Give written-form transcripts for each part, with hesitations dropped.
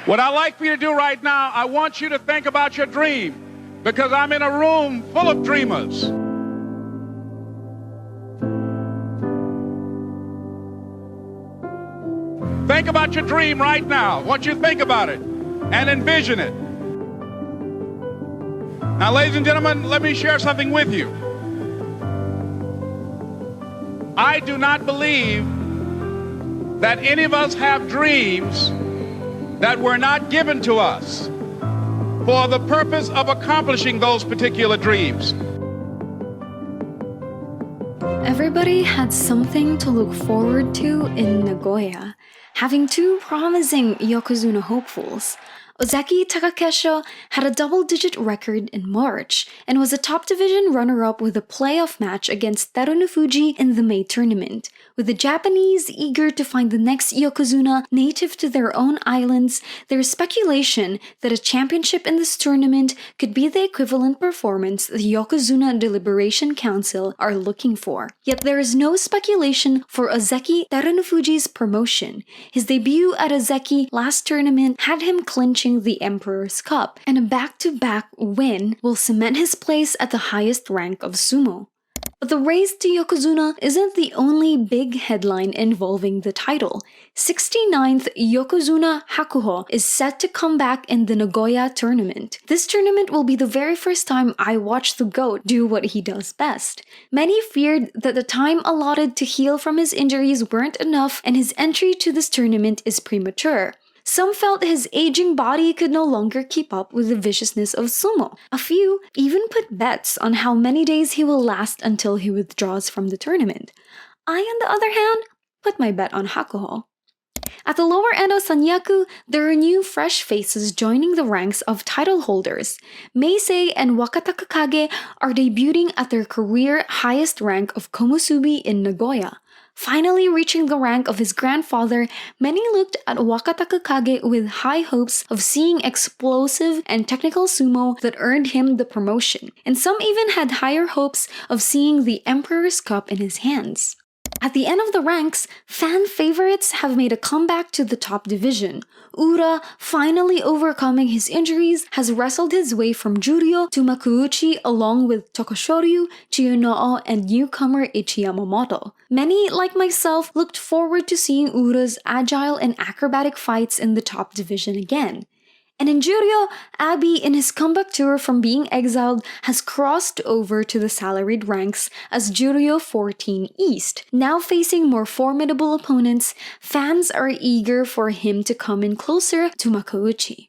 What I'd like for you to do right now, I want you to think about your dream, because I'm in a room full of dreamers. Think about your dream right now. I want you to think about it and envision it. Now, ladies and gentlemen, let me share something with you. I do not believe that any of us have dreams that were not given to us for the purpose of accomplishing those particular dreams. Everybody had something to look forward to in Nagoya, having two promising Yokozuna hopefuls. Ozeki TERUNOFUJI had a double-digit record in March and was a top-division runner-up with a playoff match against Terunofuji in the May tournament. With the Japanese eager to find the next Yokozuna native to their own islands, there is speculation that a championship in this tournament could be the equivalent performance the Yokozuna Deliberation Council are looking for. Yet there is no speculation for Ozeki Terunofuji's promotion. His debut at Ozeki last tournament had him clinching the Emperor's Cup, and a back-to-back win will cement his place at the highest rank of sumo. But the race to Yokozuna isn't the only big headline involving the title. 69th Yokozuna HAKUHO is set to come back in the Nagoya tournament. This tournament will be the very first time I watch the GOAT do what he does best. Many feared that the time allotted to heal from his injuries weren't enough and his entry to this tournament is premature. Some felt his aging body could no longer keep up with the viciousness of sumo. A few even put bets on how many days he will last until he withdraws from the tournament. I, on the other hand, put my bet on HAKUHO. At the lower end of Sanyaku, there are new fresh faces joining the ranks of title holders. Meisei and Wakatakakage are debuting at their career highest rank of Komusubi in Nagoya. Finally reaching the rank of his grandfather, many looked at Wakatakakage with high hopes of seeing explosive and technical sumo that earned him the promotion, and some even had higher hopes of seeing the Emperor's Cup in his hands. At the end of the ranks, fan favorites have made a comeback to the top division. Ura, finally overcoming his injuries, has wrestled his way from Juryo to Makuuchi along with Tokushoryu, Chiyunoo, and newcomer Ichi Yamamoto. Many, like myself, looked forward to seeing Ura's agile and acrobatic fights in the top division again. And in Juryo, Abi, in his comeback tour from being exiled, has crossed over to the salaried ranks as Juryo 14 East. Now facing more formidable opponents, fans are eager for him to come in closer to Makuuchi.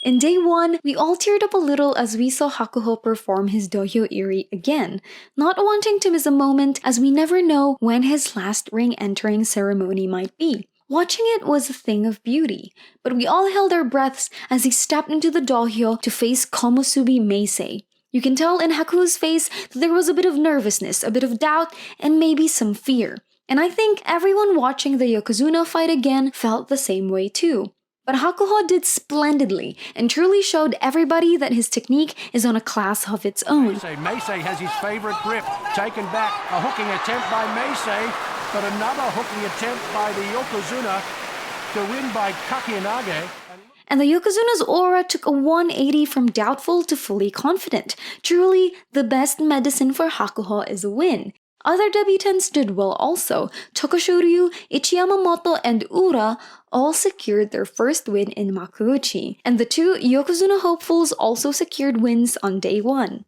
In day 1, we all teared up a little as we saw HAKUHO perform his Dohyo Iri again, not wanting to miss a moment as we never know when his last ring entering ceremony might be. Watching it was a thing of beauty, but we all held our breaths as he stepped into the dohyo to face Komusubi Meisei. You can tell in HAKUHO's face that there was a bit of nervousness, a bit of doubt, and maybe some fear. And I think everyone watching the Yokozuna fight again felt the same way too. But HAKUHO did splendidly and truly showed everybody that his technique is on a class of its own. Meisei has his favorite grip, taken back, a hooking attempt by Meisei, but another hooking attempt by the Yokozuna to win by Kakenage. And the Yokozuna's aura took a 180 from doubtful to fully confident. Truly, the best medicine for HAKUHO is a win. Other debutants did well also. Tokushoryu, Ichi Yamamoto, and Ura all secured their first win in Makuuchi, and the two Yokozuna hopefuls also secured wins on day 1.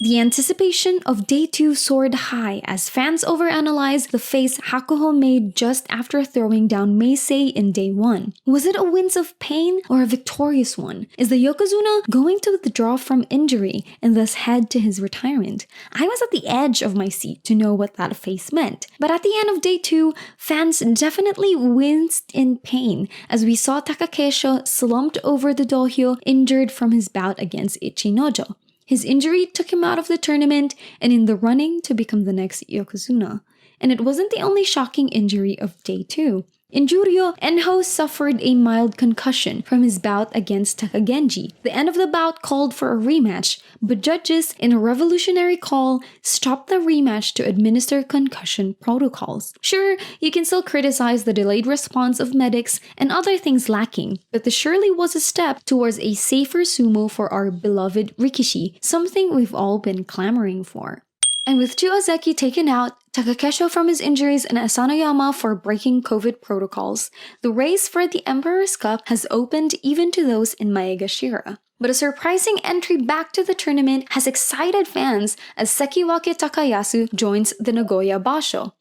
The anticipation of day 2 soared high as fans overanalyzed the face HAKUHO made just after throwing down Meisei in day 1. Was it a wince of pain or a victorious one? Is the Yokozuna going to withdraw from injury and thus head to his retirement? I was at the edge of my seat to know what that face meant. But at the end of day 2, fans definitely winced in pain as we saw Takakesho slumped over the dohyo, injured from his bout against Ichinojo. His injury took him out of the tournament and in the running to become the next Yokozuna. And it wasn't the only shocking injury of day 2. In Juryo, Enho suffered a mild concussion from his bout against Takagenji. The end of the bout called for a rematch, but judges, in a revolutionary call, stopped the rematch to administer concussion protocols. Sure, you can still criticize the delayed response of medics and other things lacking, but this surely was a step towards a safer sumo for our beloved Rikishi, something we've all been clamoring for. And with 2 Ozeki taken out, Takakesho from his injuries and Asanoyama for breaking COVID protocols, the race for the Emperor's Cup has opened even to those in Maegashira. But a surprising entry back to the tournament has excited fans as Sekiwake TAKAYASU joins the Nagoya Basho.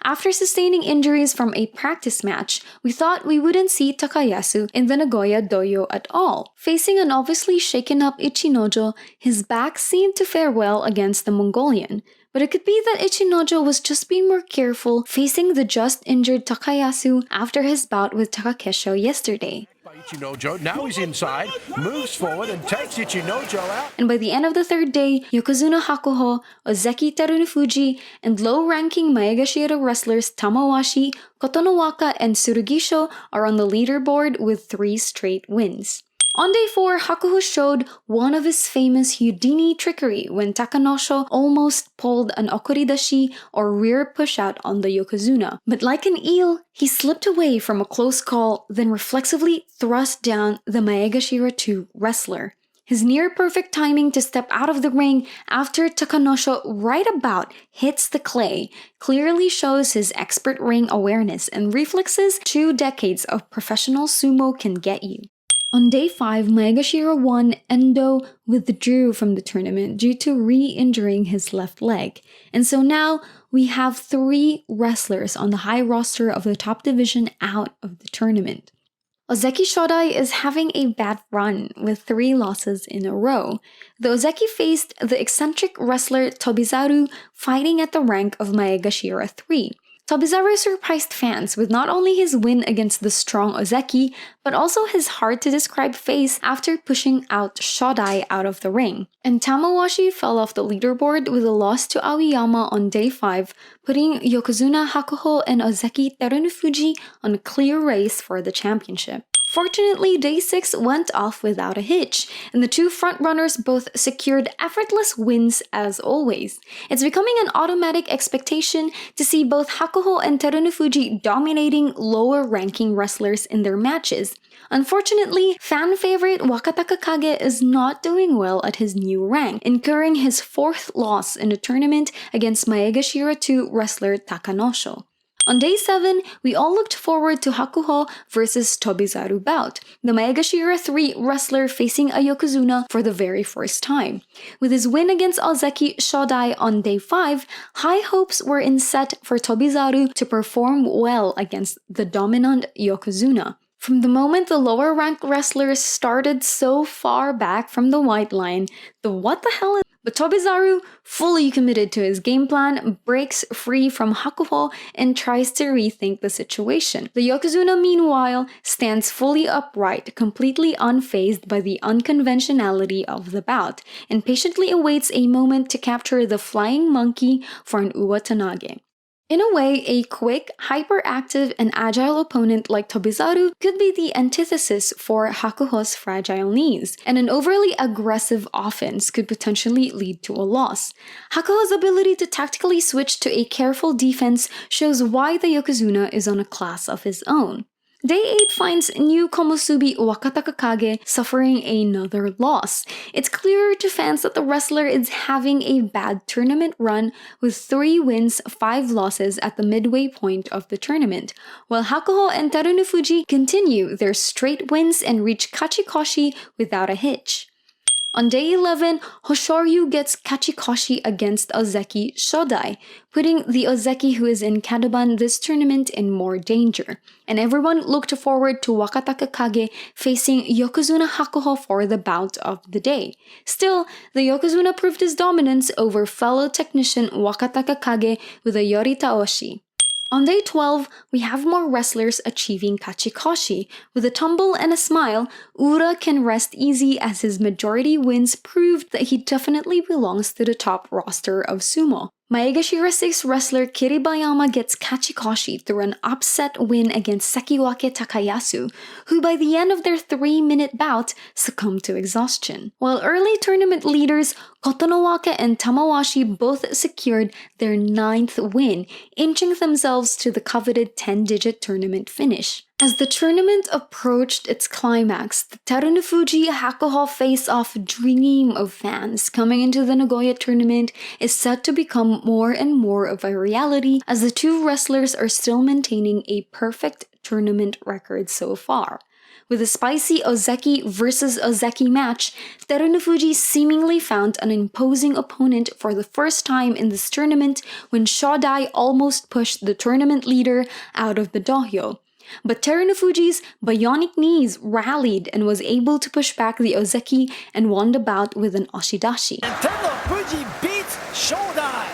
After sustaining injuries from a practice match, we thought we wouldn't see Takayasu in the Nagoya dojo at all. Facing an obviously shaken up Ichinojo, his back seemed to fare well against the Mongolian. But it could be that Ichinojo was just being more careful facing the just injured Takayasu after his bout with Takakesho yesterday. Ichinojo, now he's inside, moves forward and takes Ichinojo out. And by the end of the 3rd day, Yokozuna Hakuho, Ozeki Terunofuji, and low-ranking Maegashira wrestlers Tamawashi, Kotonowaka, and Tsurugisho are on the leaderboard with 3 straight wins. On day 4, HAKUHO showed one of his famous Houdini trickery when Takanosho almost pulled an okuridashi or rear push-out on the Yokozuna. But like an eel, he slipped away from a close call, then reflexively thrust down the Maegashira 2 wrestler. His near-perfect timing to step out of the ring after Takanosho right about hits the clay clearly shows his expert ring awareness and reflexes 2 decades of professional sumo can get you. On day 5, Maegashira 1, Endo withdrew from the tournament due to re-injuring his left leg. And so now we have 3 wrestlers on the high roster of the top division out of the tournament. Ozeki Shodai is having a bad run with 3 losses in a row. The Ozeki faced the eccentric wrestler Tobizaru fighting at the rank of Maegashira 3. Tobizaru surprised fans with not only his win against the strong Ozeki, but also his hard-to-describe face after pushing out Shodai out of the ring. And Tamawashi fell off the leaderboard with a loss to Aoyama on day 5, putting Yokozuna Hakuho and Ozeki Terunofuji on a clear race for the championship. Fortunately, day 6 went off without a hitch, and the 2 frontrunners both secured effortless wins as always. It's becoming an automatic expectation to see both HAKUHO and Terunofuji dominating lower-ranking wrestlers in their matches. Unfortunately, fan favorite Wakataka Kage is not doing well at his new rank, incurring his 4th loss in the tournament against Maegashira 2 wrestler Takanosho. On day 7, we all looked forward to HAKUHO versus Tobizaru bout, the Maegashira 3 wrestler facing a Yokozuna for the very first time. With his win against Ozeki Shodai on day 5, high hopes were in set for Tobizaru to perform well against the dominant Yokozuna. From the moment the lower-ranked wrestlers started so far back from the white line, the what the hell is... But Tobizaru, fully committed to his game plan, breaks free from HAKUHO and tries to rethink the situation. The Yokozuna, meanwhile, stands fully upright, completely unfazed by the unconventionality of the bout, and patiently awaits a moment to capture the flying monkey for an Uwatanage. In a way, a quick, hyperactive, and agile opponent like Tobizaru could be the antithesis for HAKUHO's fragile knees, and an overly aggressive offense could potentially lead to a loss. HAKUHO's ability to tactically switch to a careful defense shows why the Yokozuna is on a class of his own. Day 8 finds new Komusubi Wakataka Kage suffering another loss. It's clearer to fans that the wrestler is having a bad tournament run with 3 wins, 5 losses at the midway point of the tournament, while HAKUHO and Terunofuji continue their straight wins and reach Kachikoshi without a hitch. On day 11, HOSHORYU gets Kachikoshi against Ozeki Shodai, putting the Ozeki who is in Kadoban this tournament in more danger. And everyone looked forward to Wakataka Kage facing Yokozuna HAKUHO for the bout of the day. Still, the Yokozuna proved his dominance over fellow technician Wakataka Kage with a Yoritaoshi. On day 12, we have more wrestlers achieving Kachikoshi. With a tumble and a smile, Ura can rest easy as his majority wins proved that he definitely belongs to the top roster of sumo. Maegashira 6 wrestler Kiribayama gets Kachikoshi through an upset win against Sekiwake TAKAYASU, who by the end of their 3-minute bout succumbed to exhaustion. While early tournament leaders Kotonowake and Tamawashi both secured their 9th win, inching themselves to the coveted 10-digit tournament finish. As the tournament approached its climax, the Terunofuji HAKUHO face-off dream of fans coming into the Nagoya tournament is set to become more and more of a reality as the two wrestlers are still maintaining a perfect tournament record so far. With a spicy Ozeki versus Ozeki match, Terunofuji seemingly found an imposing opponent for the first time in this tournament when Shodai almost pushed the tournament leader out of the dohyo. But Terunofuji's bionic knees rallied and was able to push back the Ozeki and won the bout with an oshidashi. And Terunofuji beats Shodai!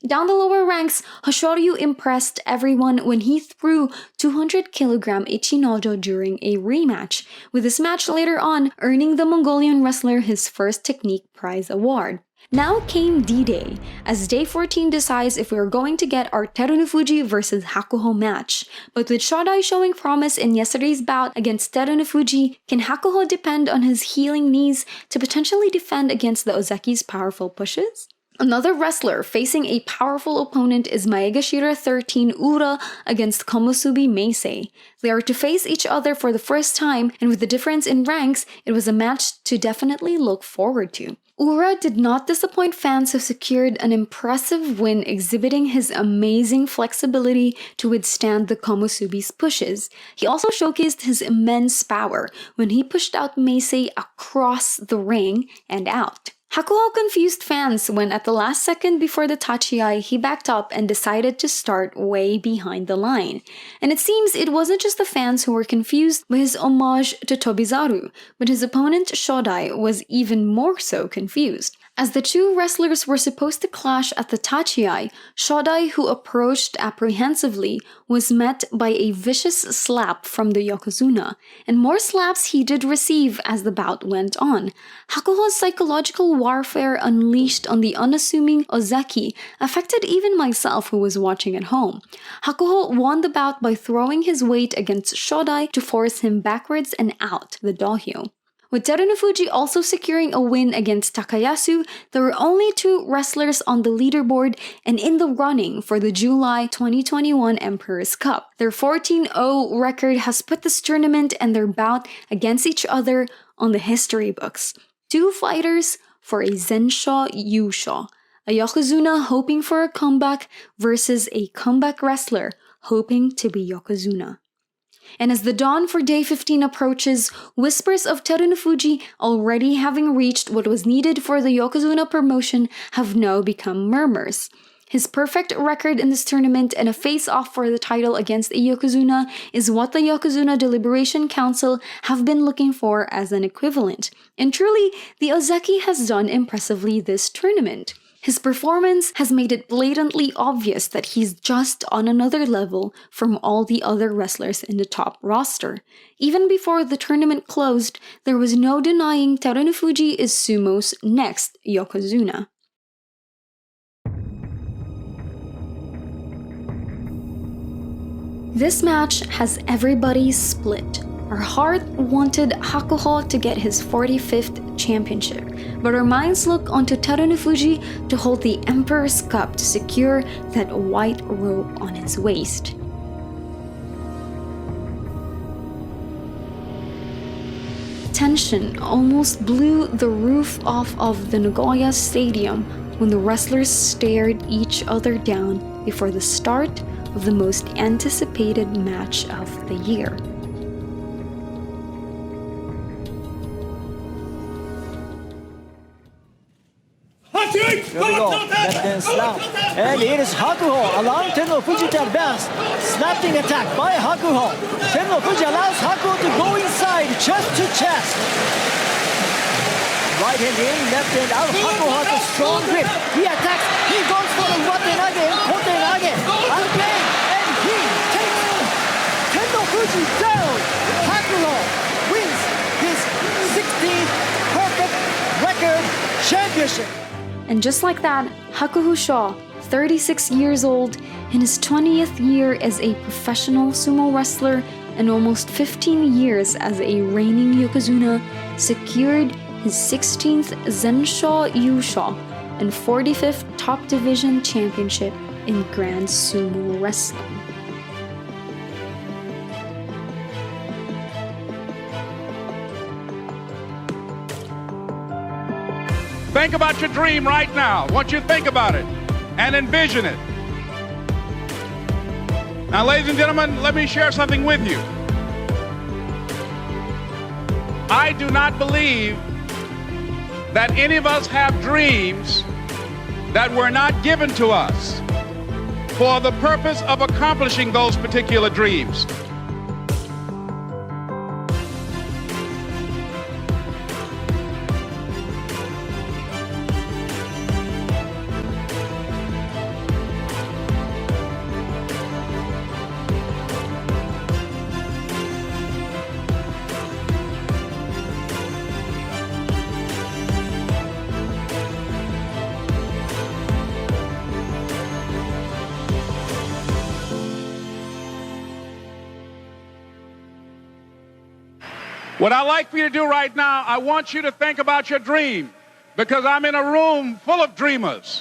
Down the lower ranks, HOSHORYU impressed everyone when he threw 200kg Ichinojo during a rematch, with this match later on earning the Mongolian wrestler his first technique prize award. Now came D-Day, as Day 14 decides if we are going to get our Terunofuji versus HAKUHO match. But with Shodai showing promise in yesterday's bout against Terunofuji, can HAKUHO depend on his healing knees to potentially defend against the Ozeki's powerful pushes? Another wrestler facing a powerful opponent is Maegashira 13 Ura against Komusubi Meisei. They are to face each other for the first time, and with the difference in ranks, it was a match to definitely look forward to. Ura did not disappoint fans who secured an impressive win exhibiting his amazing flexibility to withstand the Komusubi's pushes. He also showcased his immense power when he pushed out Meisei across the ring and out. HAKUHO confused fans when at the last second before the tachiai, he backed up and decided to start way behind the line. And it seems it wasn't just the fans who were confused by his homage to Tobizaru, but his opponent Shodai was even more so confused. As the two wrestlers were supposed to clash at the tachiai, Shodai, who approached apprehensively, was met by a vicious slap from the Yokozuna, and more slaps he did receive as the bout went on. HAKUHO's psychological warfare unleashed on the unassuming Ozeki affected even myself who was watching at home. HAKUHO won the bout by throwing his weight against Shodai to force him backwards and out the dohyo. With Terunofuji also securing a win against Takayasu, there were only two wrestlers on the leaderboard and in the running for the July 2021 Emperor's Cup. Their 14-0 record has put this tournament and their bout against each other on the history books. Two fighters for a Zensho Yusho, a Yokozuna hoping for a comeback versus a comeback wrestler hoping to be Yokozuna. And as the dawn for Day 15 approaches, whispers of Terunofuji already having reached what was needed for the Yokozuna promotion have now become murmurs. His perfect record in this tournament and a face-off for the title against a Yokozuna is what the Yokozuna Deliberation Council have been looking for as an equivalent. And truly, the Ozeki has done impressively this tournament. His performance has made it blatantly obvious that he's just on another level from all the other wrestlers in the top roster. Even before the tournament closed, there was no denying Terunofuji is Sumo's next Yokozuna. This match has everybody split. Our heart wanted HAKUHO to get his 45th championship, but our minds look onto Terunofuji to hold the Emperor's Cup to secure that white rope on his waist. Tension almost blew the roof off of the Nagoya Stadium when the wrestlers stared each other down before the start of the most anticipated match of the year. Here we go, left hand slap. And it is HAKUHO allowing Terunofuji to advance. Snapping attack by HAKUHO. Terunofuji allows HAKUHO to go inside, chest to chest. Right hand in, left hand out. HAKUHO has a strong grip. He attacks, he goes for the watenage and kotenage. Again, and he takes Terunofuji down. HAKUHO wins his 16th perfect record championship. And just like that, HAKUHO 36 years old, in his 20th year as a professional sumo wrestler and almost 15 years as a reigning Yokozuna, secured his 16th Zensho Yusho and 45th Top Division Championship in Grand Sumo Wrestling. Think about your dream right now. I want you to think about it and envision it. Now, ladies and gentlemen, let me share something with you. I do not believe that any of us have dreams that were not given to us for the purpose of accomplishing those particular dreams. What I'd like for you to do right now, I want you to think about your dream, because I'm in a room full of dreamers.